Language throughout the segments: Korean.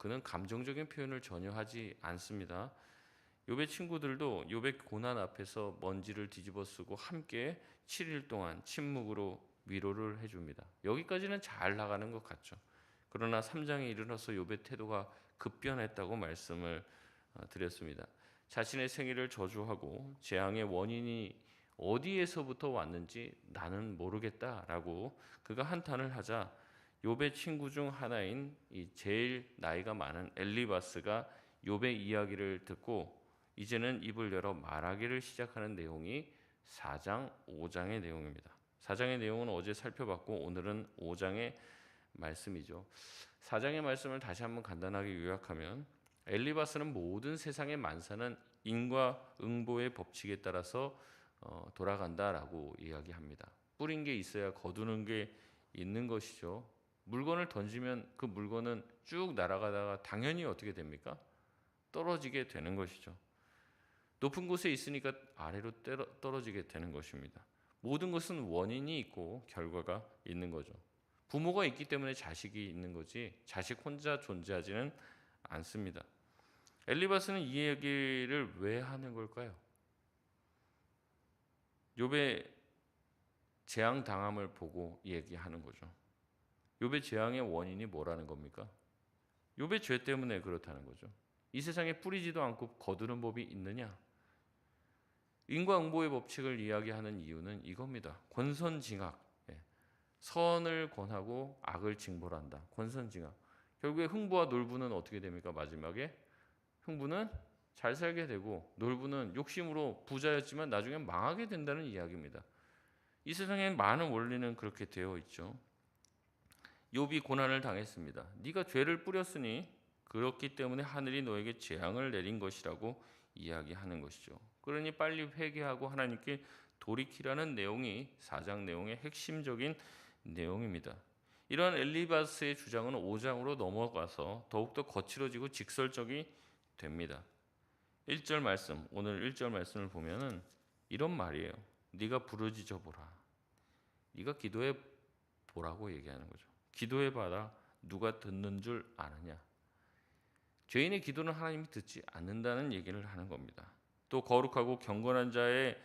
그는 감정적인 표현을 전혀 하지 않습니다. 욥의 친구들도 욥의 고난 앞에서 먼지를 뒤집어 쓰고 함께 7일 동안 침묵으로 위로를 해줍니다. 여기까지는 잘 나가는 것 같죠. 그러나 3장에 이르러서 욥의 태도가 급변했다고 말씀을 드렸습니다. 자신의 생일을 저주하고 재앙의 원인이 어디에서부터 왔는지 나는 모르겠다라고 그가 한탄을 하자 욥의 친구 중 하나인 이 제일 나이가 많은 엘리바스가 욥의 이야기를 듣고 이제는 입을 열어 말하기를 시작하는 내용이 4장, 5장의 내용입니다. 4장의 내용은 어제 살펴봤고 오늘은 5장의 말씀이죠. 4장의 말씀을 다시 한번 간단하게 요약하면 엘리바스는 모든 세상의 만사는 인과응보의 법칙에 따라서 돌아간다라고 이야기합니다. 뿌린 게 있어야 거두는 게 있는 것이죠. 물건을 던지면 그 물건은 쭉 날아가다가 당연히 어떻게 됩니까? 떨어지게 되는 것이죠. 높은 곳에 있으니까 아래로 떨어지게 되는 것입니다. 모든 것은 원인이 있고 결과가 있는 거죠. 부모가 있기 때문에 자식이 있는 거지 자식 혼자 존재하지는 않습니다. 엘리바스는 이 얘기를 왜 하는 걸까요? 욥의 재앙 당함을 보고 얘기하는 거죠. 욥의 재앙의 원인이 뭐라는 겁니까? 욥의 죄 때문에 그렇다는 거죠. 이 세상에 뿌리지도 않고 거두는 법이 있느냐? 인과응보의 법칙을 이야기하는 이유는 이겁니다. 권선징악. 선을 권하고 악을 징벌한다. 권선징악. 결국에 흥부와 놀부는 어떻게 됩니까? 마지막에 흥부는 잘 살게 되고 놀부는 욕심으로 부자였지만 나중에 망하게 된다는 이야기입니다. 이 세상에 많은 원리는 그렇게 되어 있죠. 욥이 고난을 당했습니다. 네가 죄를 뿌렸으니 그렇기 때문에 하늘이 너에게 재앙을 내린 것이라고 이야기하는 것이죠. 그러니 빨리 회개하고 하나님께 돌이키라는 내용이 4장 내용의 핵심적인 내용입니다. 이러한 엘리바스의 주장은 5장으로 넘어가서 더욱더 거칠어지고 직설적이 됩니다. 1절 말씀, 오늘 1절 말씀을 보면은 이런 말이에요. 네가 부르짖어 보라. 네가 기도해 보라고 얘기하는 거죠. 기도해 봐라. 누가 듣는 줄 아느냐. 죄인의 기도는 하나님이 듣지 않는다는 얘기를 하는 겁니다. 또 거룩하고 경건한 자의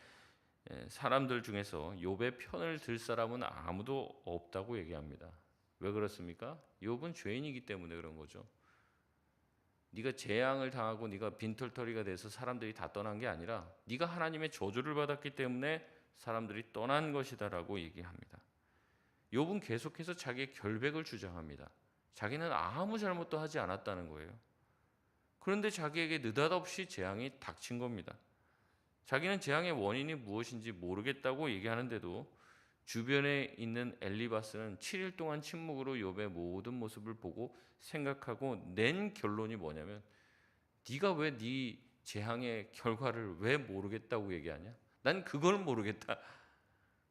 사람들 중에서 욥의 편을 들 사람은 아무도 없다고 얘기합니다. 왜 그렇습니까? 욥은 죄인이기 때문에 그런 거죠. 네가 재앙을 당하고 네가 빈털터리가 돼서 사람들이 다 떠난 게 아니라 네가 하나님의 저주를 받았기 때문에 사람들이 떠난 것이다라고 얘기합니다. 욥은 계속해서 자기의 결백을 주장합니다. 자기는 아무 잘못도 하지 않았다는 거예요. 그런데 자기에게 느닷없이 재앙이 닥친 겁니다. 자기는 재앙의 원인이 무엇인지 모르겠다고 얘기하는데도 주변에 있는 엘리바스는 7일 동안 침묵으로 욥의 모든 모습을 보고 생각하고 낸 결론이 뭐냐면 네가 왜 네 재앙의 결과를 왜 모르겠다고 얘기하냐? 난 그걸 모르겠다.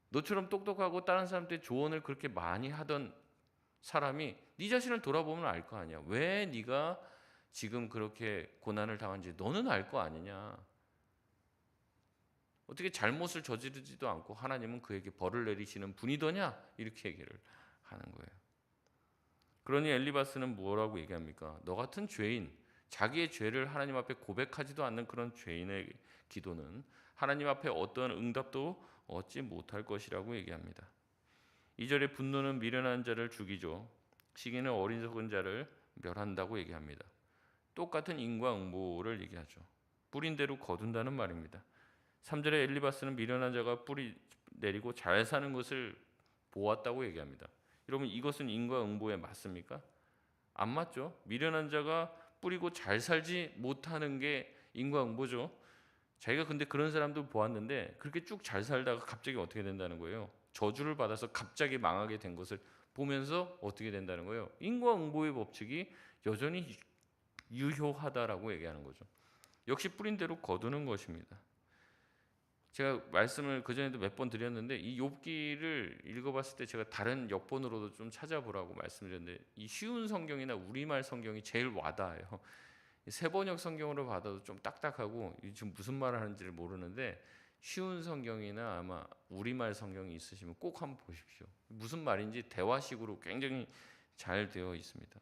너처럼 똑똑하고 다른 사람들의 조언을 그렇게 많이 하던 사람이 네 자신을 돌아보면 알 거 아니야. 왜 네가 지금 그렇게 고난을 당한지 너는 알 거 아니냐. 어떻게 잘못을 저지르지도 않고 하나님은 그에게 벌을 내리시는 분이더냐? 이렇게 얘기를 하는 거예요. 그러니 엘리바스는 뭐라고 얘기합니까? 너 같은 죄인, 자기의 죄를 하나님 앞에 고백하지도 않는 그런 죄인의 기도는 하나님 앞에 어떠한 응답도 얻지 못할 것이라고 얘기합니다. 2절에 분노는 미련한 자를 죽이죠. 시기는 어리석은 자를 멸한다고 얘기합니다. 똑같은 인과응보를 얘기하죠. 뿌린 대로 거둔다는 말입니다. 3절에 엘리바스는 미련한 자가 뿌리 내리고 잘 사는 것을 보았다고 얘기합니다. 여러분 이것은 인과응보에 맞습니까? 안 맞죠. 미련한 자가 뿌리고 잘 살지 못하는 게 인과응보죠. 자기가 근데 그런 사람도 보았는데 그렇게 쭉 잘 살다가 갑자기 어떻게 된다는 거예요? 저주를 받아서 갑자기 망하게 된 것을 보면서 어떻게 된다는 거예요? 인과응보의 법칙이 여전히 유효하다라고 얘기하는 거죠. 역시 뿌린 대로 거두는 것입니다. 제가 말씀을 그전에도 몇 번 드렸는데 이 욥기를 읽어봤을 때 제가 다른 역본으로도 좀 찾아보라고 말씀드렸는데 이 쉬운 성경이나 우리말 성경이 제일 와닿아요. 세번역 성경으로 받아도 좀 딱딱하고 지금 무슨 말을 하는지를 모르는데 쉬운 성경이나 아마 우리말 성경이 있으시면 꼭 한번 보십시오. 무슨 말인지 대화식으로 굉장히 잘 되어 있습니다.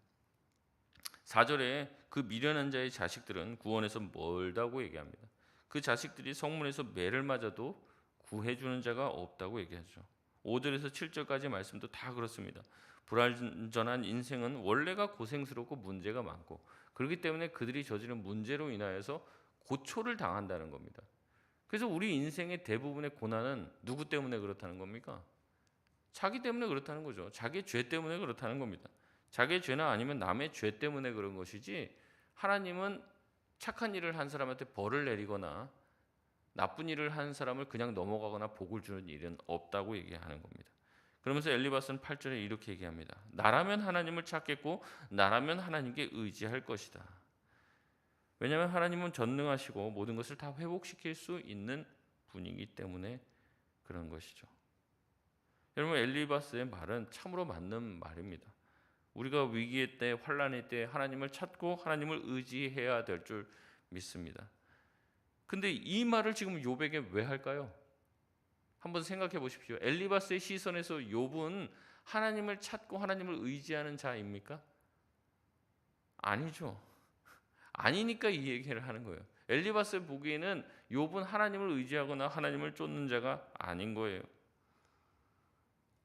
4절에 그 미련한 자의 자식들은 구원에서 멀다고 얘기합니다. 그 자식들이 성문에서 매를 맞아도 구해주는 자가 없다고 얘기하죠. 5절에서 7절까지 말씀도 다 그렇습니다. 불완전한 인생은 원래가 고생스럽고 문제가 많고, 그렇기 때문에 그들이 저지른 문제로 인하여서 고초를 당한다는 겁니다. 그래서 우리 인생의 대부분의 고난은 누구 때문에 그렇다는 겁니까? 자기 때문에 그렇다는 거죠. 자기의 죄 때문에 그렇다는 겁니다. 자기의 죄나 아니면 남의 죄 때문에 그런 것이지, 하나님은 착한 일을 한 사람한테 벌을 내리거나 나쁜 일을 한 사람을 그냥 넘어가거나 복을 주는 일은 없다고 얘기하는 겁니다. 그러면서 엘리바스는 8절에 이렇게 얘기합니다. 나라면 하나님을 찾겠고 나라면 하나님께 의지할 것이다. 왜냐하면 하나님은 전능하시고 모든 것을 다 회복시킬 수 있는 분이기 때문에 그런 것이죠. 여러분, 엘리바스의 말은 참으로 맞는 말입니다. 우리가 위기의 때, 환난의 때 하나님을 찾고 하나님을 의지해야 될 줄 믿습니다. 근데 이 말을 지금 욥에게 왜 할까요? 한번 생각해 보십시오. 엘리바스의 시선에서 욥은 하나님을 찾고 하나님을 의지하는 자입니까? 아니죠. 아니니까 이 얘기를 하는 거예요. 엘리바스의 보기에는 욥은 하나님을 의지하거나 하나님을 쫓는 자가 아닌 거예요.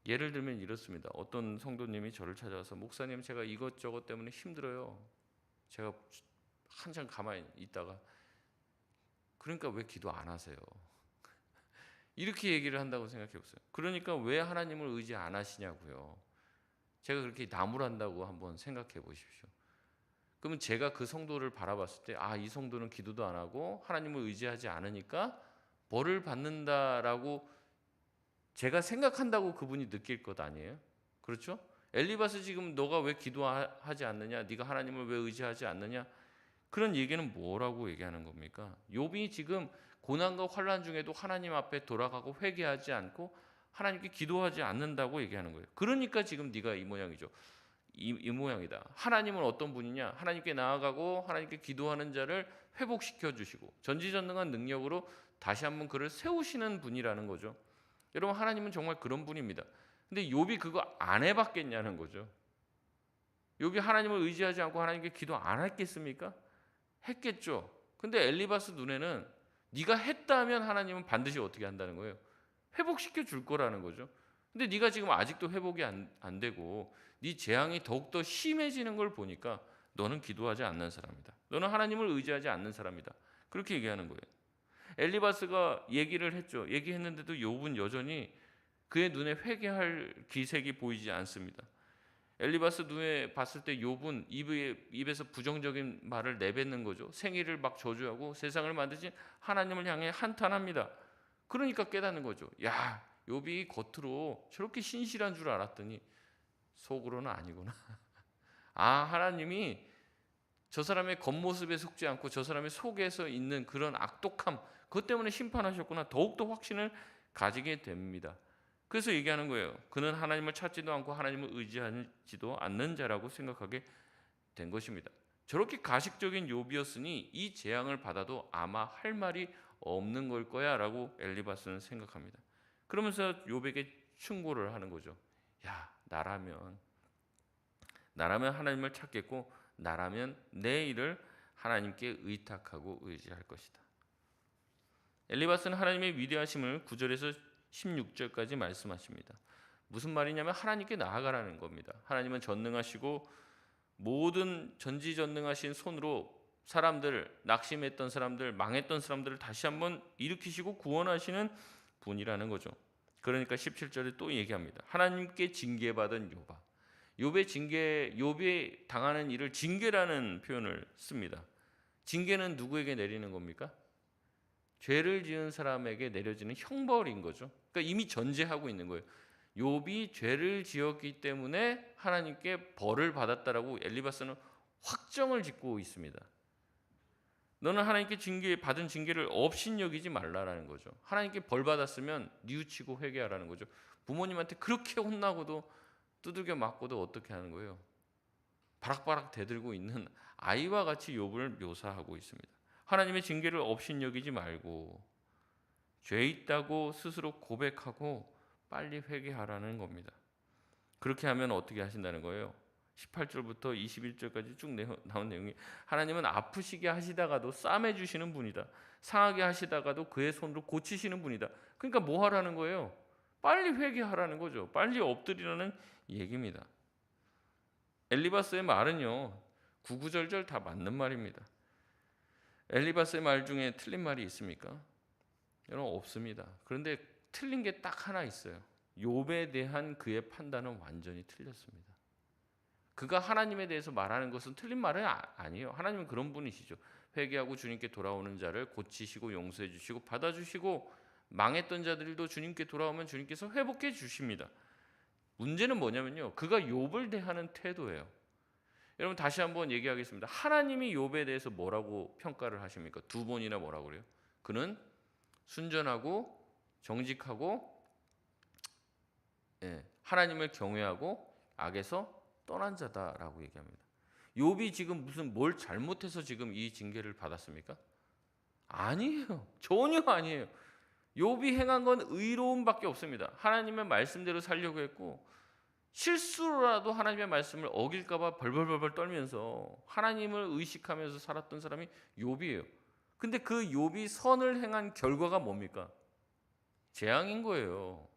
예를 들면 이렇습니다. 어떤 성도님이 저를 찾아와서, 목사님, 제가 이것저것 때문에 힘들어요. 제가 한참 가만히 있다가, 그러니까 왜 기도 안 하세요? 이렇게 얘기를 한다고 생각해 보세요. 그러니까 왜 하나님을 의지 안 하시냐고요. 제가 그렇게 나무란다고 한번 생각해 보십시오. 그러면 제가 그 성도를 바라봤을 때, 이 성도는 기도도 안 하고 하나님을 의지하지 않으니까 벌을 받는다라고 제가 생각한다고 그분이 느낄 것 아니에요? 그렇죠? 엘리바스, 지금 너가 왜 기도하지 않느냐? 네가 하나님을 왜 의지하지 않느냐? 그런 얘기는 뭐라고 얘기하는 겁니까? 욥이 지금 고난과 환난 중에도 하나님 앞에 돌아가고 회개하지 않고 하나님께 기도하지 않는다고 얘기하는 거예요. 그러니까 지금 네가 이 모양이죠. 이 모양이다. 하나님은 어떤 분이냐? 하나님께 나아가고 하나님께 기도하는 자를 회복시켜 주시고 전지전능한 능력으로 다시 한번 그를 세우시는 분이라는 거죠. 여러분, 하나님은 정말 그런 분입니다. 근데 욥이 그거 안 해봤겠냐는 거죠. 욥이 하나님을 의지하지 않고 하나님께 기도 안 했겠습니까? 했겠죠. 근데 엘리바스 눈에는 네가 했다면 하나님은 반드시 어떻게 한다는 거예요? 회복시켜 줄 거라는 거죠. 근데 네가 지금 아직도 회복이 안 되고 네 재앙이 더욱더 심해지는 걸 보니까 너는 기도하지 않는 사람이다. 너는 하나님을 의지하지 않는 사람이다. 그렇게 얘기하는 거예요. 엘리바스가 얘기를 했죠. 얘기했는데도 욥은 여전히 그의 눈에 회개할 기색이 보이지 않습니다. 엘리바스 눈에 봤을 때 욥은 입에서 부정적인 말을 내뱉는 거죠. 생일을 막 저주하고 세상을 만드신 하나님을 향해 한탄합니다. 그러니까 깨닫는 거죠. 야, 욥이 겉으로 저렇게 신실한 줄 알았더니 속으로는 아니구나. 하나님이 저 사람의 겉모습에 속지 않고 저 사람의 속에서 있는 그런 악독함, 그것 때문에 심판하셨구나. 더욱더 확신을 가지게 됩니다. 그래서 얘기하는 거예요. 그는 하나님을 찾지도 않고 하나님을 의지하지도 않는 자라고 생각하게 된 것입니다. 저렇게 가식적인 욥이었으니 이 재앙을 받아도 아마 할 말이 없는 걸 거야 라고 엘리바스는 생각합니다. 그러면서 욥에게 충고를 하는 거죠. 야, 나라면 하나님을 찾겠고 나라면 내 일을 하나님께 의탁하고 의지할 것이다. 엘리바스는 하나님의 위대하심을 9절에서 16절까지 말씀하십니다. 무슨 말이냐면 하나님께 나아가라는 겁니다. 하나님은 전능하시고 모든 전지전능하신 손으로 사람들, 낙심했던 사람들, 망했던 사람들을 다시 한번 일으키시고 구원하시는 분이라는 거죠. 그러니까 17절에 또 얘기합니다. 하나님께 징계받은 욥아. 욥이 당하는 일을 징계라는 표현을 씁니다. 징계는 누구에게 내리는 겁니까? 죄를 지은 사람에게 내려지는 형벌인 거죠. 그러니까 이미 전제하고 있는 거예요. 욥이 죄를 지었기 때문에 하나님께 벌을 받았다라고 엘리바스는 확정을 짓고 있습니다. 너는 하나님께 받은 징계를 업신여기지 말라라는 거죠. 하나님께 벌 받았으면 뉘우치고 회개하라는 거죠. 부모님한테 그렇게 혼나고도 두들겨 맞고도 어떻게 하는 거예요? 바락바락 대들고 있는 아이와 같이 욥을 묘사하고 있습니다. 하나님의 징계를 업신여기지 말고 죄 있다고 스스로 고백하고 빨리 회개하라는 겁니다. 그렇게 하면 어떻게 하신다는 거예요? 18절부터 21절까지 쭉 나온 내용이 하나님은 아프시게 하시다가도 싸매 주시는 분이다. 상하게 하시다가도 그의 손으로 고치시는 분이다. 그러니까 뭐 하라는 거예요? 빨리 회개하라는 거죠. 빨리 엎드리라는 얘기입니다. 엘리바스의 말은요, 구구절절 다 맞는 말입니다. 엘리바스의 말 중에 틀린 말이 있습니까? 여러분, 없습니다. 그런데 틀린 게 딱 하나 있어요. 욥에 대한 그의 판단은 완전히 틀렸습니다. 그가 하나님에 대해서 말하는 것은 틀린 말은 아니에요. 하나님은 그런 분이시죠. 회개하고 주님께 돌아오는 자를 고치시고 용서해 주시고 받아주시고 망했던 자들도 주님께 돌아오면 주님께서 회복해 주십니다. 문제는 뭐냐면요, 그가 욥을 대하는 태도예요. 여러분, 다시 한번 얘기하겠습니다. 하나님이 욥에 대해서 뭐라고 평가를 하십니까? 두 번이나 뭐라고 그래요? 그는 순전하고 정직하고 하나님을 경외하고 악에서 떠난 자다라고 얘기합니다. 욥이 지금 무슨 뭘 잘못해서 지금 이 징계를 받았습니까? 아니에요. 전혀 아니에요. 욥이 행한 건 의로움밖에 없습니다. 하나님의 말씀대로 살려고 했고, 실수로라도 하나님의 말씀을 어길까 봐 벌벌벌 떨면서 하나님을 의식하면서 살았던 사람이 욥이에요. 근데 그 욥이 선을 행한 결과가 뭡니까? 재앙인 거예요.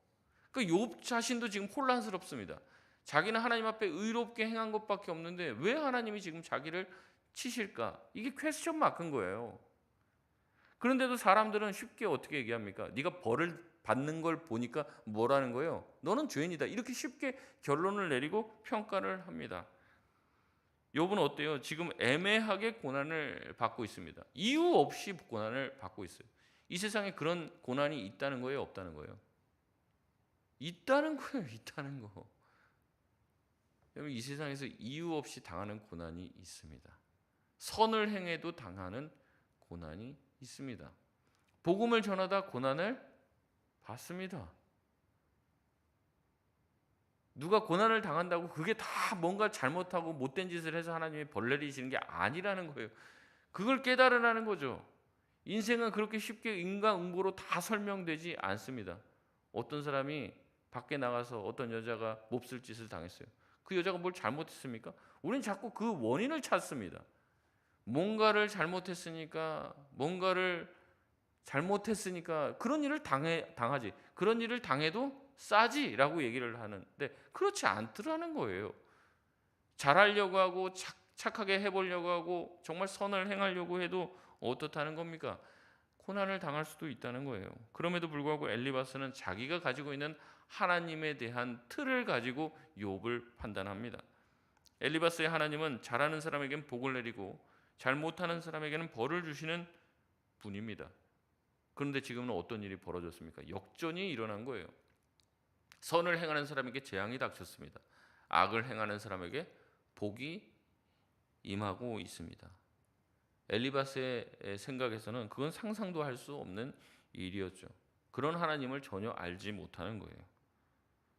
그 욥 자신도 지금 혼란스럽습니다. 자기는 하나님 앞에 의롭게 행한 것밖에 없는데 왜 하나님이 지금 자기를 치실까? 이게 퀘스천 마크인 거예요. 그런데도 사람들은 쉽게 어떻게 얘기합니까? 네가 벌을 받는 걸 보니까 뭐라는 거예요? 너는 죄인이다. 이렇게 쉽게 결론을 내리고 평가를 합니다. 욥은 어때요? 지금 애매하게 고난을 받고 있습니다. 이유 없이 고난을 받고 있어요. 이 세상에 그런 고난이 있다는 거예요? 없다는 거예요? 있다는 거예요. 있다는 거. 여러분, 이 세상에서 이유 없이 당하는 고난이 있습니다. 선을 행해도 당하는 고난이 있습니다. 복음을 전하다 고난을 받습니다. 누가 고난을 당한다고 그게 다 뭔가 잘못하고 못된 짓을 해서 하나님이 벌 내리시는 게 아니라는 거예요. 그걸 깨달으라는 거죠. 인생은 그렇게 쉽게 인과응보로 다 설명되지 않습니다. 어떤 사람이 밖에 나가서 어떤 여자가 몹쓸 짓을 당했어요. 그 여자가 뭘 잘못했습니까? 우리는 자꾸 그 원인을 찾습니다. 뭔가를 잘못했으니까 그런 일을 당하지. 그런 일을 당해도 싸지라고 얘기를 하는데 그렇지 않더라는 거예요. 잘하려고 하고 착하게 해보려고 하고 정말 선을 행하려고 해도 어떻다는 겁니까? 고난을 당할 수도 있다는 거예요. 그럼에도 불구하고 엘리바스는 자기가 가지고 있는 하나님에 대한 틀을 가지고 욥을 판단합니다. 엘리바스의 하나님은 잘하는 사람에게는 복을 내리고 잘 못하는 사람에게는 벌을 주시는 분입니다. 그런데 지금은 어떤 일이 벌어졌습니까? 역전이 일어난 거예요. 선을 행하는 사람에게 재앙이 닥쳤습니다. 악을 행하는 사람에게 복이 임하고 있습니다. 엘리바스의 생각에서는 그건 상상도 할 수 없는 일이었죠. 그런 하나님을 전혀 알지 못하는 거예요.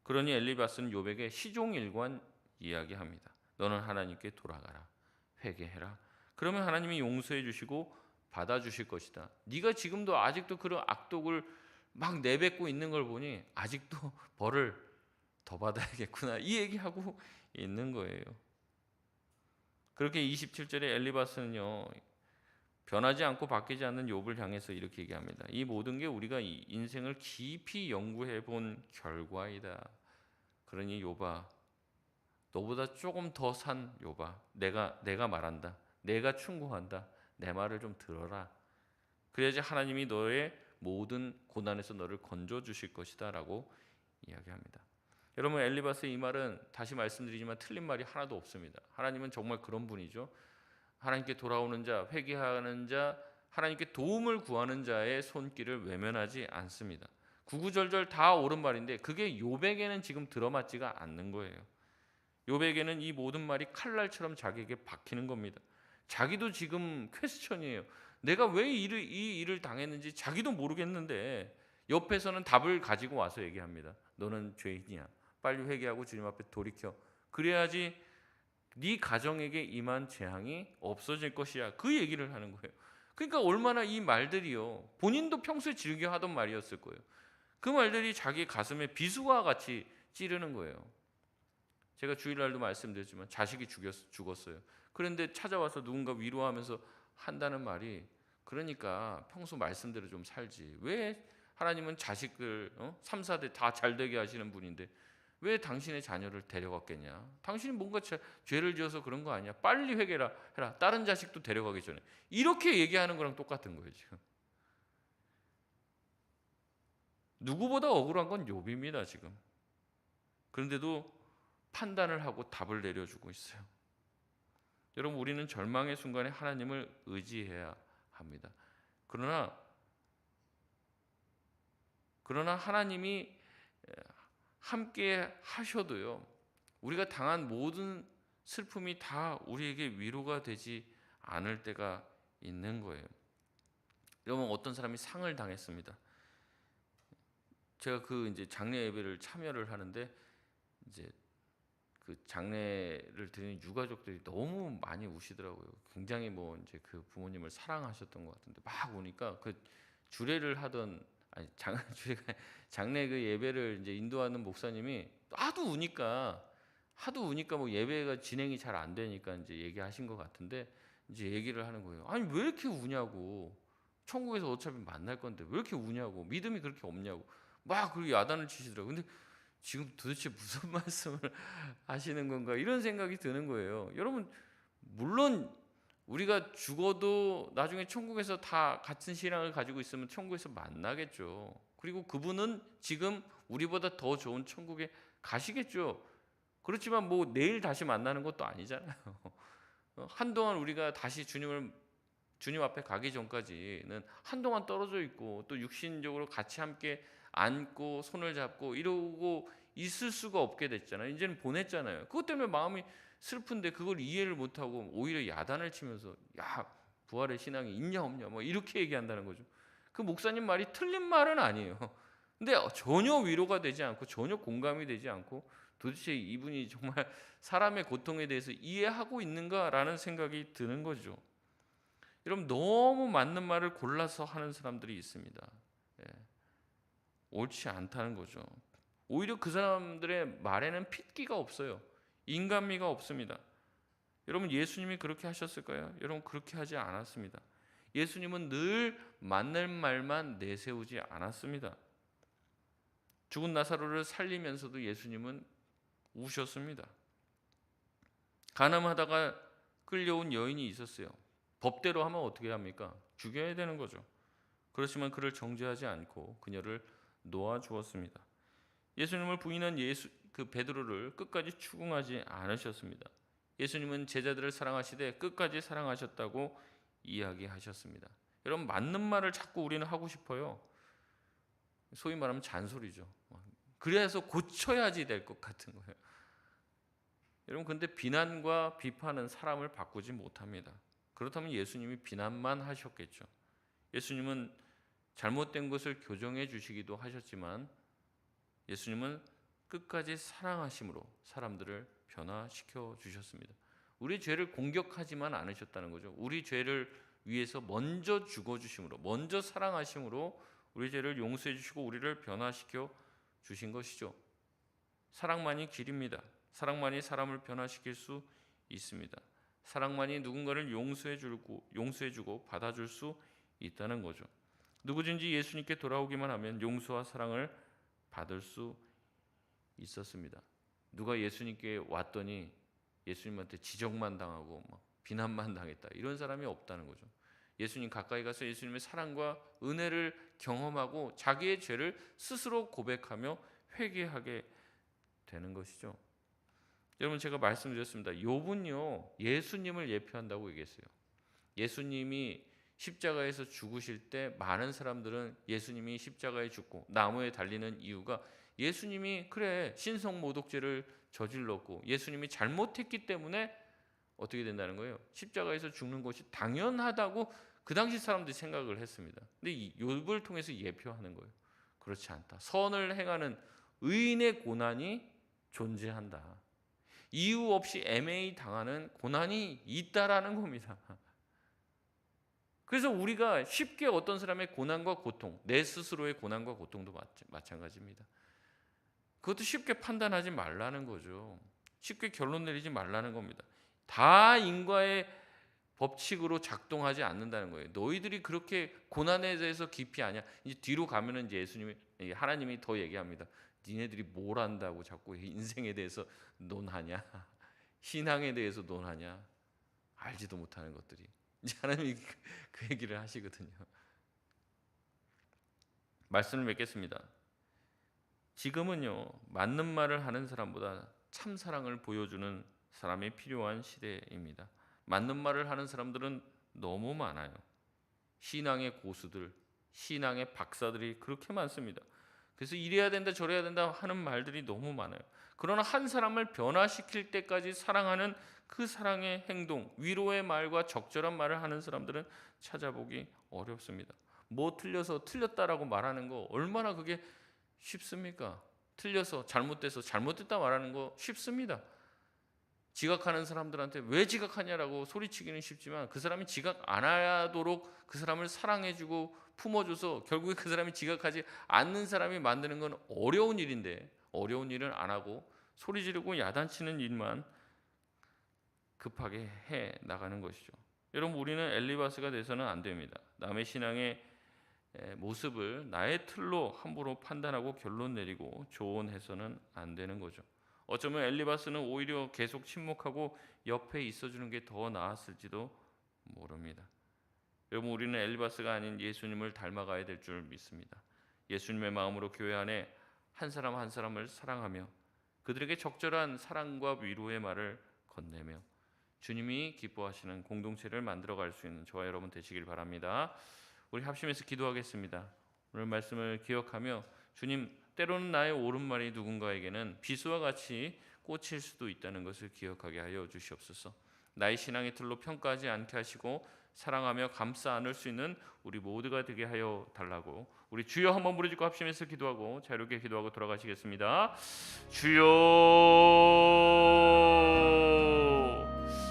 그러니 엘리바스는 욥에게 시종일관 이야기합니다. 너는 하나님께 돌아가라. 회개해라. 그러면 하나님이 용서해 주시고 받아주실 것이다. 네가 지금도 아직도 그런 악독을 막 내뱉고 있는 걸 보니 아직도 벌을 더 받아야겠구나. 이 얘기하고 있는 거예요. 그렇게 27절에 엘리바스는요, 변하지 않고 바뀌지 않는 욥을 향해서 이렇게 얘기합니다. 이 모든 게 우리가 이 인생을 깊이 연구해 본 결과이다. 그러니 욥아, 너보다 조금 더 산 욥아, 내가 말한다. 내가 충고한다. 내 말을 좀 들어라. 그래야지 하나님이 너의 모든 고난에서 너를 건져 주실 것이다 라고 이야기합니다. 여러분, 엘리바스의 이 말은 다시 말씀드리지만 틀린 말이 하나도 없습니다. 하나님은 정말 그런 분이죠. 하나님께 돌아오는 자, 회개하는 자, 하나님께 도움을 구하는 자의 손길을 외면하지 않습니다. 구구절절 다 옳은 말인데 그게 욥에게는 지금 들어맞지가 않는 거예요. 욥에게는 이 모든 말이 칼날처럼 자기에게 박히는 겁니다. 자기도 지금 퀘스천이에요. 내가 왜 이 일을 당했는지 자기도 모르겠는데 옆에서는 답을 가지고 와서 얘기합니다. 너는 죄인이야. 빨리 회개하고 주님 앞에 돌이켜. 그래야지 네 가정에게 임한 재앙이 없어질 것이야. 그 얘기를 하는 거예요. 그러니까 얼마나 이 말들이요, 본인도 평소에 즐겨 하던 말이었을 거예요. 그 말들이 자기 가슴에 비수와 같이 찌르는 거예요. 제가 주일날도 말씀드렸지만 자식이 죽었어요. 그런데 찾아와서 누군가 위로하면서 한다는 말이, 그러니까 평소 말씀대로 좀 살지. 왜 하나님은 자식을 3, 4대 다 잘되게 하시는 분인데 왜 당신의 자녀를 데려갔겠냐? 당신이 뭔가 죄를 지어서 그런 거 아니야? 빨리 회개라 해라. 다른 자식도 데려가기 전에. 이렇게 얘기하는 거랑 똑같은 거예요, 지금. 누구보다 억울한 건 욥입니다, 지금. 그런데도 판단을 하고 답을 내려주고 있어요. 여러분, 우리는 절망의 순간에 하나님을 의지해야 합니다. 그러나 하나님이 함께 하셔도요, 우리가 당한 모든 슬픔이 다 우리에게 위로가 되지 않을 때가 있는 거예요. 여러분, 어떤 사람이 상을 당했습니다. 제가 이제 장례 예배를 참여를 하는데, 이제 그 장례를 드리는 유가족들이 너무 많이 우시더라고요. 굉장히 이제 그 부모님을 사랑하셨던 것 같은데, 막 우니까 그 주례를 하던, 아니 장례 그 예배를 이제 인도하는 목사님이 하도 우니까 뭐 예배가 진행이 잘 안 되니까 이제 얘기하신 것 같은데, 이제 얘기를 하는 거예요. 아니 왜 이렇게 우냐고. 천국에서 어차피 만날 건데 왜 이렇게 우냐고. 믿음이 그렇게 없냐고. 막 그렇게 야단을 치시더라고요. 근데 지금 도대체 무슨 말씀을 하시는 건가, 이런 생각이 드는 거예요. 여러분, 물론 우리가 죽어도 나중에 천국에서 다 같은 신앙을 가지고 있으면 천국에서 만나겠죠. 그리고 그분은 지금 우리보다 더 좋은 천국에 가시겠죠. 그렇지만 내일 다시 만나는 것도 아니잖아요. 한동안 우리가 다시 주님 앞에 가기 전까지는 한동안 떨어져 있고, 또 육신적으로 같이 함께 안고 손을 잡고 이러고 있을 수가 없게 됐잖아요. 이제는 보냈잖아요. 그것 때문에 마음이 슬픈데 그걸 이해를 못하고 오히려 야단을 치면서, 야, 부활의 신앙이 있냐 없냐 이렇게 얘기한다는 거죠. 그 목사님 말이 틀린 말은 아니에요. 근데 전혀 위로가 되지 않고 전혀 공감이 되지 않고, 도대체 이분이 정말 사람의 고통에 대해서 이해하고 있는가라는 생각이 드는 거죠. 여러분, 너무 맞는 말을 골라서 하는 사람들이 있습니다. 옳지 않다는 거죠. 오히려 그 사람들의 말에는 핏기가 없어요. 인간미가 없습니다. 여러분, 예수님이 그렇게 하셨을까요? 여러분, 그렇게 하지 않았습니다. 예수님은 늘 맞는 말만 내세우지 않았습니다. 죽은 나사로를 살리면서도 예수님은 우셨습니다. 간암하다가 끌려온 여인이 있었어요. 법대로 하면 어떻게 합니까? 죽여야 되는 거죠. 그렇지만 그를 정죄하지 않고 그녀를 놓아주었습니다. 예수님을 부인한 그 베드로를 끝까지 추궁하지 않으셨습니다. 예수님은 제자들을 사랑하시되 끝까지 사랑하셨다고 이야기하셨습니다. 여러분, 맞는 말을 자꾸 우리는 하고 싶어요. 소위 말하면 잔소리죠. 그래서 고쳐야지 될 것 같은 거예요. 여러분, 근데 비난과 비판은 사람을 바꾸지 못합니다. 그렇다면 예수님이 비난만 하셨겠죠. 예수님은 잘못된 것을 교정해 주시기도 하셨지만, 예수님은 끝까지 사랑하심으로 사람들을 변화시켜 주셨습니다. 우리 죄를 공격하지만 않으셨다는 거죠. 우리 죄를 위해서 먼저 죽어주심으로, 먼저 사랑하심으로 우리 죄를 용서해 주시고 우리를 변화시켜 주신 것이죠. 사랑만이 길입니다. 사랑만이 사람을 변화시킬 수 있습니다. 사랑만이 누군가를 용서해주고 받아줄 수 있다는 거죠. 누구든지 예수님께 돌아오기만 하면 용서와 사랑을 받을 수 있었습니다. 누가 예수님께 왔더니 예수님한테 지적만 당하고 비난만 당했다, 이런 사람이 없다는 거죠. 예수님 가까이 가서 예수님의 사랑과 은혜를 경험하고 자기의 죄를 스스로 고백하며 회개하게 되는 것이죠. 여러분, 제가 말씀드렸습니다. 욥은요, 예수님을 예표한다고 얘기했어요. 예수님이 십자가에서 죽으실 때 많은 사람들은 예수님이 십자가에 죽고 나무에 달리는 이유가 예수님이 신성모독죄를 저질렀고 예수님이 잘못했기 때문에 어떻게 된다는 거예요? 십자가에서 죽는 것이 당연하다고 그 당시 사람들이 생각을 했습니다. 근데 이 욥을 통해서 예표하는 거예요. 그렇지 않다. 선을 행하는 의인의 고난이 존재한다. 이유 없이 애매히 당하는 고난이 있다라는 겁니다. 그래서 우리가 쉽게 어떤 사람의 고난과 고통, 내 스스로의 고난과 고통도 마찬가지입니다. 그것도 쉽게 판단하지 말라는 거죠. 쉽게 결론 내리지 말라는 겁니다. 다 인과의 법칙으로 작동하지 않는다는 거예요. 너희들이 그렇게 고난에 대해서 깊이 아냐. 이제 뒤로 가면은 이제 하나님이 더 얘기합니다. 니네들이 뭘 안다고 자꾸 인생에 대해서 논하냐, 신앙에 대해서 논하냐, 알지도 못하는 것들이. 이제 하나님이 그 얘기를 하시거든요. 말씀을 맺겠습니다. 지금은요, 맞는 말을 하는 사람보다 참 사랑을 보여주는 사람이 필요한 시대입니다. 맞는 말을 하는 사람들은 너무 많아요. 신앙의 고수들, 신앙의 박사들이 그렇게 많습니다. 그래서 이래야 된다 저래야 된다 하는 말들이 너무 많아요. 그러나 한 사람을 변화시킬 때까지 사랑하는 그 사랑의 행동, 위로의 말과 적절한 말을 하는 사람들은 찾아보기 어렵습니다. 뭐 틀려서 틀렸다라고 말하는 거 얼마나 그게 쉽습니까? 틀려서 잘못됐다 말하는 거 쉽습니다. 지각하는 사람들한테 왜 지각하냐라고 소리치기는 쉽지만 그 사람이 지각 안 하도록 그 사람을 사랑해주고 품어줘서 결국에 그 사람이 지각하지 않는 사람이 만드는 건 어려운 일인데, 어려운 일은 안 하고 소리 지르고 야단치는 일만 급하게 해 나가는 것이죠. 여러분, 우리는 엘리바스가 돼서는 안 됩니다. 남의 신앙의 모습을 나의 틀로 함부로 판단하고 결론 내리고 조언해서는 안 되는 거죠. 어쩌면 엘리바스는 오히려 계속 침묵하고 옆에 있어주는 게 더 나았을지도 모릅니다. 여러분, 우리는 엘리바스가 아닌 예수님을 닮아가야 될 줄 믿습니다. 예수님의 마음으로 교회 안에 한 사람 한 사람을 사랑하며 그들에게 적절한 사랑과 위로의 말을 건네며 주님이 기뻐하시는 공동체를 만들어갈 수 있는 저와 여러분 되시길 바랍니다. 우리 합심해서 기도하겠습니다. 오늘 말씀을 기억하며 주님, 때로는 나의 옳은 말이 누군가에게는 비수와 같이 꽂힐 수도 있다는 것을 기억하게 하여 주시옵소서. 나의 신앙의 틀로 평가하지 않게 하시고 사랑하며 감싸 안을 수 있는 우리 모두가 되게 하여 달라고 우리 주여 한번 부르짖고 합심해서 기도하고 자유롭게 기도하고 돌아가시겠습니다. 주여,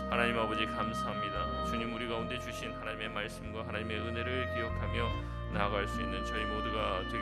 하나님 아버지 감사합니다. 주님, 우리 가운데 주신 하나님의 말씀과 하나님의 은혜를 기억하며 나아갈 수 있는 저희 모두가 되게